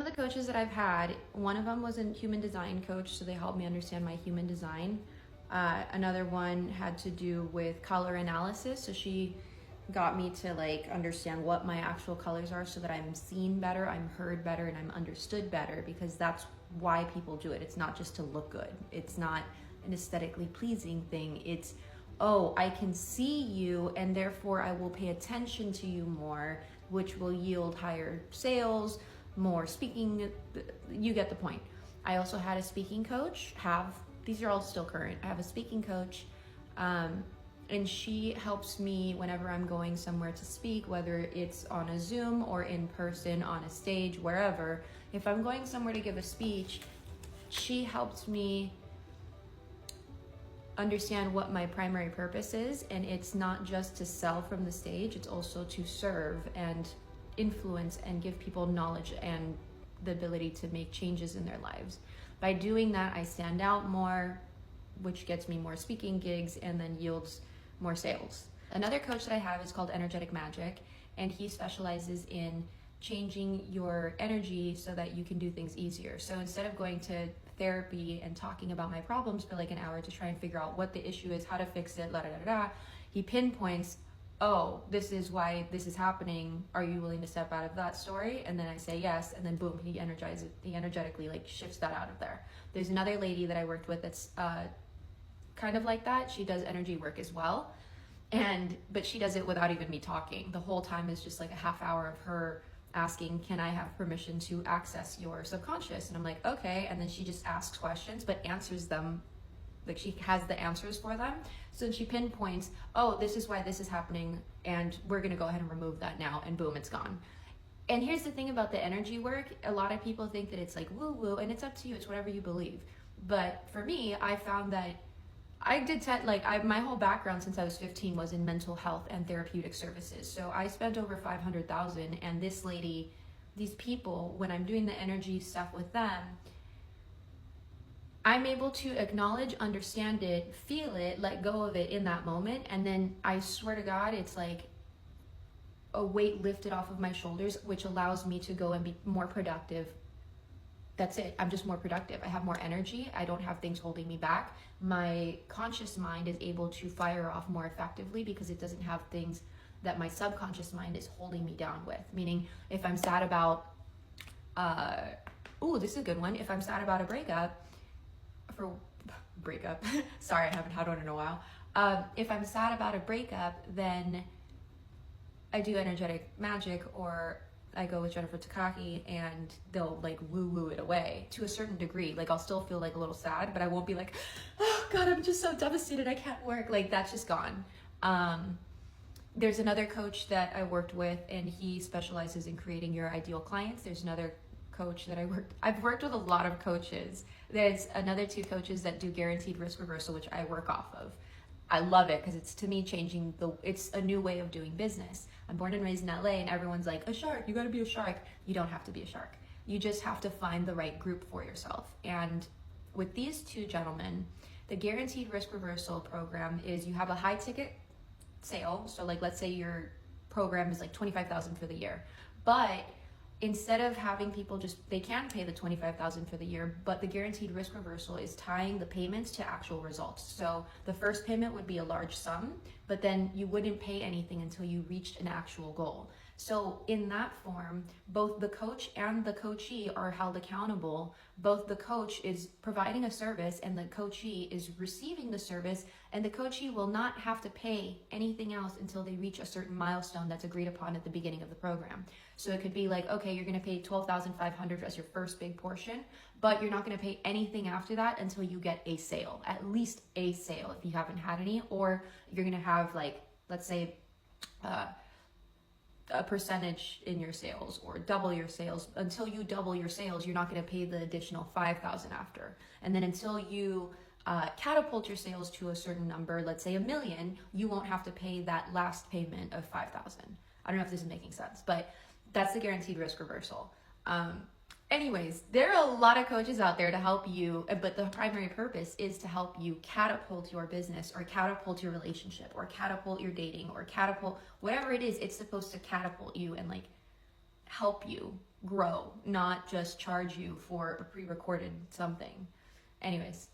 of the coaches that I've had, one of them was a human design coach, so they helped me understand my human design. Another one had to do with color analysis, so she got me to like understand what my actual colors are so that I'm seen better, I'm heard better, and I'm understood better, because that's why people do it. It's not just to look good. It's not an aesthetically pleasing thing. It's, oh, I can see you and therefore I will pay attention to you more, which will yield higher sales, more speaking. You get the point. I also had a speaking coach, these are all still current. I have a speaking coach, and she helps me whenever I'm going somewhere to speak, whether it's on a Zoom or in person, on a stage, wherever. If I'm going somewhere to give a speech, she helps me understand what my primary purpose is, and it's not just to sell from the stage, it's also to serve and influence and give people knowledge and the ability to make changes in their lives. By doing that, I stand out more, which gets me more speaking gigs and then yields more sales. Another coach that I have is called Energetic Magic, and he specializes in changing your energy so that you can do things easier. So instead of going to therapy and talking about my problems for like an hour to try and figure out what the issue is, how to fix it, he pinpoints, oh, this is why this is happening. Are you willing to step out of that story? And then I say yes, and then boom, he energetically like shifts that out of there. There's another lady that I worked with that's kind of like that. She does energy work as well, but she does it without even me talking. The whole time is just like a half hour of her asking, can I have permission to access your subconscious? And I'm like, okay. And then she just asks questions, but answers them. Like she has the answers for them. So she pinpoints, oh, this is why this is happening, and we're gonna go ahead and remove that now, and boom, it's gone. And here's the thing about the energy work. A lot of people think that it's like woo-woo, and it's up to you, it's whatever you believe. But for me, I found that my whole background since I was 15 was in mental health and therapeutic services. So I spent over 500,000, and these people, when I'm doing the energy stuff with them, I'm able to acknowledge, understand it, feel it, let go of it in that moment. And then I swear to God, it's like a weight lifted off of my shoulders, which allows me to go and be more productive. That's it. I'm just more productive. I have more energy. I don't have things holding me back. My conscious mind is able to fire off more effectively because it doesn't have things that my subconscious mind is holding me down with. Meaning, if I'm sad about, this is a good one. If I'm sad about a breakup, sorry, I haven't had one in a while. If I'm sad about a breakup, then I do energetic magic, or I go with Jennifer Takaki, and they'll like woo it away to a certain degree. Like I'll still feel like a little sad, but I won't be like, oh God, I'm just so devastated, I can't work. Like that's just gone. There's another coach that I worked with, and he specializes in creating your ideal clients. There's another coach that I've worked with a lot of coaches. There's another 2 coaches that do guaranteed risk reversal, which I work off of. I love it because it's, to me, it's a new way of doing business. I'm born and raised in LA, and everyone's like, a shark, you gotta be a shark. You don't have to be a shark. You just have to find the right group for yourself. And with these 2 gentlemen, the guaranteed risk reversal program is you have a high ticket sale. So like, let's say your program is like $25,000 for the year, but instead of having people they can pay the $25,000 for the year, but the guaranteed risk reversal is tying the payments to actual results. So the first payment would be a large sum, but then you wouldn't pay anything until you reached an actual goal. So in that form, both the coach and the coachee are held accountable. Both the coach is providing a service and the coachee is receiving the service, and the coachee will not have to pay anything else until they reach a certain milestone that's agreed upon at the beginning of the program. So it could be like, okay, you're going to pay $12,500 as your first big portion, but you're not going to pay anything after that until you get a sale, at least a sale if you haven't had any, or you're going to have like, let's say, a percentage in your sales, or double your sales. Until you double your sales, you're not going to pay the additional $5,000 after. And then until you catapult your sales to a certain number, let's say $1 million, you won't have to pay that last payment of $5,000. I don't know if this is making sense, but that's the guaranteed risk reversal. Anyways, there are a lot of coaches out there to help you, but the primary purpose is to help you catapult your business, or catapult your relationship, or catapult your dating, or catapult whatever it is. It's supposed to catapult you and like help you grow, not just charge you for a pre-recorded something. Anyways,